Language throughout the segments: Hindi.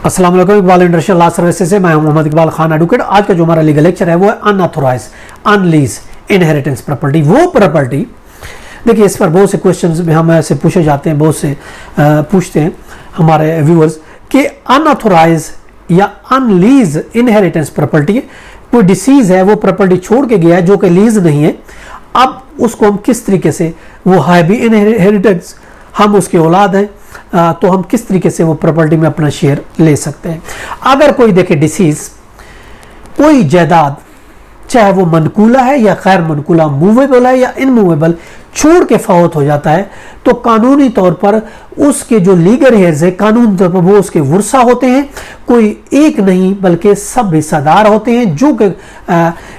अस्सलाम वालेकुम, इकबाल इंडस्ट्रियल लॉ सर्विसेज से मैं हूं मोहम्मद इकबाल खान एडवोकेट। आज का जो हमारा लीगल लेक्चर है वो है अनऑथोराइज अनलीज इनहेरिटेंस प्रॉपर्टी। वो प्रॉपर्टी, देखिए इस पर बहुत से क्वेश्चंस हम ऐसे पूछे जाते हैं, बहुत से पूछते हैं हमारे व्यूअर्स कि अनऑथोराइज या अनलीज इनहेरिटेंस प्रॉपर्टी, कोई डिसीज है, वो प्रॉपर्टी छोड़ के गया है जो कि लीज नहीं है, अब उसको हम किस तरीके से, वो है भी इनहेरिटेंस, हम उसके औलाद हैं, तो हम किस तरीके से वो प्रॉपर्टी में अपना शेयर ले सकते हैं। अगर कोई देखे डिसीज, कोई जायदाद चाहे वो मनकूला है या गैर मनकूला, मूवेबल है या इनमूवेबल, छोड़ के फौत हो जाता है तो कानूनी तौर पर उसके जो लीगल हेयर्स है, कानूनी तौर पर वो उसके वर्सा होते हैं। कोई एक नहीं बल्कि सब हिस्सेदार होते हैं, जो कि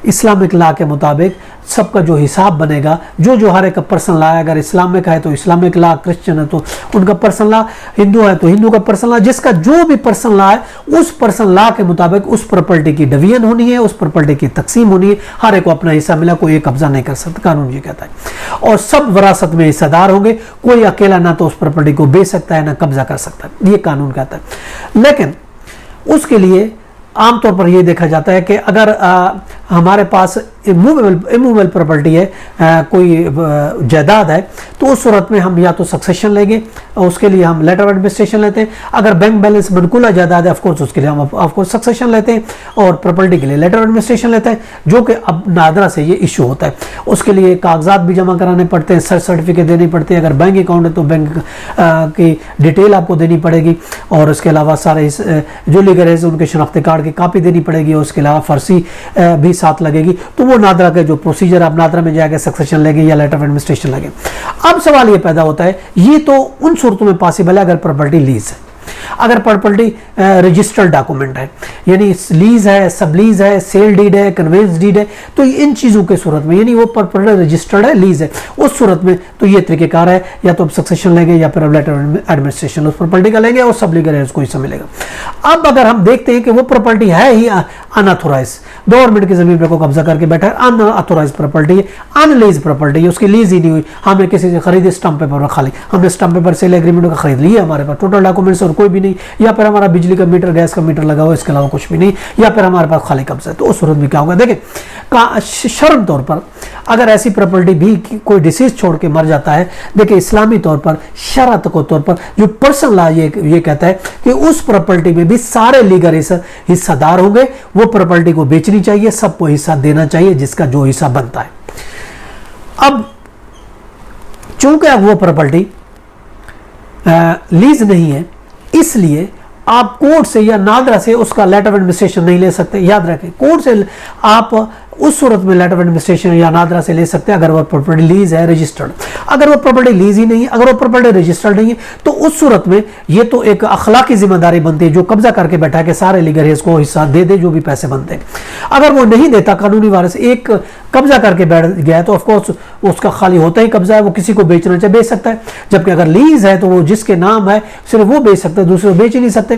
इस्लामिक लॉ के मुताबिक सबका जो हिसाब बनेगा, जो हर एक पर्सनल लॉ है, अगर इस्लामिक है तो इस्लामिक लॉ, क्रिश्चियन है तो उनका पर्सनल लॉ, हिंदू है तो हिंदू का पर्सनल लॉ, जिसका जो भी पर्सनल लॉ है उस पर्सनल लॉ के मुताबिक उस प्रॉपर्टी की डिवीजन होनी है, उस प्रॉपर्टी की तकसीम होनी है, हर एक को अपना हिस्सा मिला, कोई कब्जा नहीं कर सकता, कानून ये कहता है। और सब विरासत में हिस्सेदार होंगे, कोई अकेला ना तो उस प्रॉपर्टी को बेच सकता है ना कब्जा कर सकता है, ये कानून कहता है। लेकिन उसके लिए आमतौर पर यह देखा जाता है कि अगर हमारे पास इमूवेबल प्रॉपर्टी है, कोई जायदाद है, तो उस सूरत में हम या तो सक्सेशन लेंगे, उसके लिए हम लेटर ऑफ एडमिनिस्ट्रेशन लेते हैं। अगर बैंक बैलेंस मनकूला जायदाद है, ऑफकोर्स उसके लिए हम ऑफकोर्स सक्सेशन लेते हैं, और प्रॉपर्टी के लिए लेटर ऑफ एडमिनिस्ट्रेशन लेते हैं, जो कि अब नादरा से ये इशू होता है। उसके लिए कागजात भी जमा कराने पड़ते हैं, सर्टिफिकेट देनी पड़ती है, अगर बैंक अकाउंट है तो बैंक की डिटेल आपको देनी पड़ेगी, और उसके अलावा सारे जो लीगल है उनके शनाख्ती कार्ड की कापी देनी पड़ेगी, और उसके अलावा फर्सी भी साथ लगेगी। तो वो नादरा के जो प्रोसीजर, आप नादरा में जाके सक्सेशन लेंगे या लेटर ऑफ एडमिनिस्ट्रेशन लेंगे। अब सवाल ये पैदा होता है, ये तो उन सूरतों में पॉसिबल है अगर प्रॉपर्टी लीज है, अगर प्रॉपर्टी रजिस्टर्ड डॉक्यूमेंट है, यानी लीज है, सब लीज है, सेल डीड है, कन्वेंस डीड है, तो इन चीज़ों के सूरत में, यानी वो प्रॉपर्टी रजिस्टर्ड है, लीज है, उस सूरत में तो ये तरीकेकार है, या तो आप सक्सेशन लेंगे या फिर लेटर एडमिनिस्ट्रेशन उस प्रॉपर्टी का लेंगे, और सब लीगल है उसको हिस्सा मिलेगा। अब अगर हम देखते हैं कि वो प्रॉपर्टी है ही अनऑथोराइज, गवर्नमेंट की जमीन पर को कब्जा करके बैठा है, अनऑथोराइज प्रॉपर्टी है, अनलीज प्रॉपर्टी है, उसकी लीज ही नहीं हुई, हमने किसी से खरीदी, स्टम्प पेपर खाली, हमने स्टम्प पेपर सेल एग्रीमेंट का खरीद लिया, हमारे पास टोटल डॉक्यूमेंट्स और कोई भी नहीं, या फिर हमारा बिजली का मीटर, गैस का मीटर लगा हुआ, इसके अलावा कुछ भी नहीं, या फिर हमारे पास खाली कब्जा है, तो उस सूरत में क्या होगा। देखिए शर्म तौर पर अगर ऐसी प्रॉपर्टी भी कोई डिसीज छोड़ के मर जाता है, देखिए इस्लामी तौर पर, शरत को तौर पर जो पर्सनल लॉ ये कहता है कि उस प्रॉपर्टी में भी सारे लीगल हिस्सेदार होंगे, वो प्रॉपर्टी को बेचनी चाहिए, सबको हिस्सा देना चाहिए जिसका जो हिस्सा बनता है। अब चूंकि वो प्रॉपर्टी लीज नहीं है, इसलिए आप कोर्ट से या नादरा से उसका लेटर ऑफ एडमिनिस्ट्रेशन नहीं ले सकते। याद रखें, कोर्ट से आप उस सूरत में लेटर ऑफ एडमिनिस्ट्रेशन या नादरा से ले सकते हैं अगर वो प्रॉपर्टी लीज है, रजिस्टर्ड। अगर वो प्रॉपर्टी लीज ही नहीं है, अगर वो प्रॉपर्टी रजिस्टर्ड नहीं है, तो उस सूरत में ये तो एक अखलाकी जिम्मेदारी बनती है, जो कब्जा करके बैठा है कि सारे लीगल है इसको हिस्सा दे दे, जो भी पैसे बनते हैं। अगर वो नहीं देता, कानूनी वारिस एक कब्जा करके बैठ गया है, तो ऑफकोर्स उसका खाली होता ही कब्जा है, वो किसी को बेचना चाहे बेच सकता है। जबकि अगर लीज है तो वो जिसके नाम है सिर्फ वो बेच सकते हैं, दूसरे को बेच ही नहीं सकते।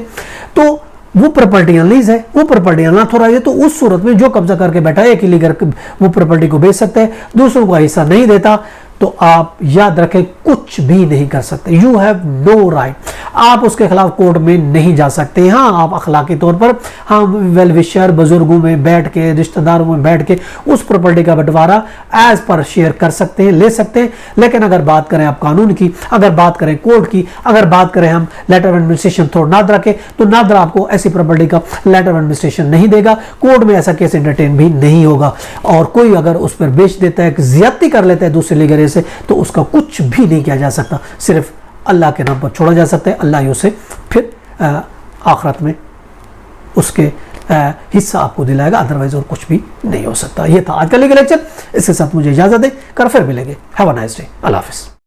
तो वो प्रॉपर्टियां लीज है, वो प्रॉपर्टियां अनऑथोराइज है, तो उस सूरत में जो कब्जा करके बैठा है एक ही लीगल वो प्रॉपर्टी को बेच सकते हैं, दूसरों का हिस्सा नहीं देता, तो आप याद रखें कुछ भी नहीं कर सकते। यू हैव नो राइट, आप उसके खिलाफ कोर्ट में नहीं जा सकते। हाँ, आप अखलाकी तौर पर, हाँ, वेल विशर बुजुर्गों में बैठ के, रिश्तेदारों में बैठ के उस प्रॉपर्टी का बंटवारा एज पर शेयर कर सकते हैं, ले सकते हैं। लेकिन अगर बात करें आप कानून की, अगर बात करें कोर्ट की, अगर बात करें हम letter of administration through NADRA के, तो नादरा आपको ऐसी प्रॉपर्टी का लेटर ऑफ एडमिनिस्ट्रेशन नहीं देगा, कोर्ट में ऐसा केस एंटरटेन भी नहीं होगा। और कोई अगर उस पर बेच देता है, ज्यादती कर लेता है दूसरे लीगल से, तो उसका कुछ भी नहीं किया जा सकता, सिर्फ अल्लाह के नाम पर छोड़ा जा सकता है। अल्लाह ही उसे फिर आखिरत में उसके हिस्सा आपको दिलाएगा, अदरवाइज और कुछ भी नहीं हो सकता। ये था आज का लीगल लेक्चर, इसके साथ मुझे इजाजत दें, कर फिर मिलेंगे। हैव अ नाइस डे, अल्लाह हाफिज़।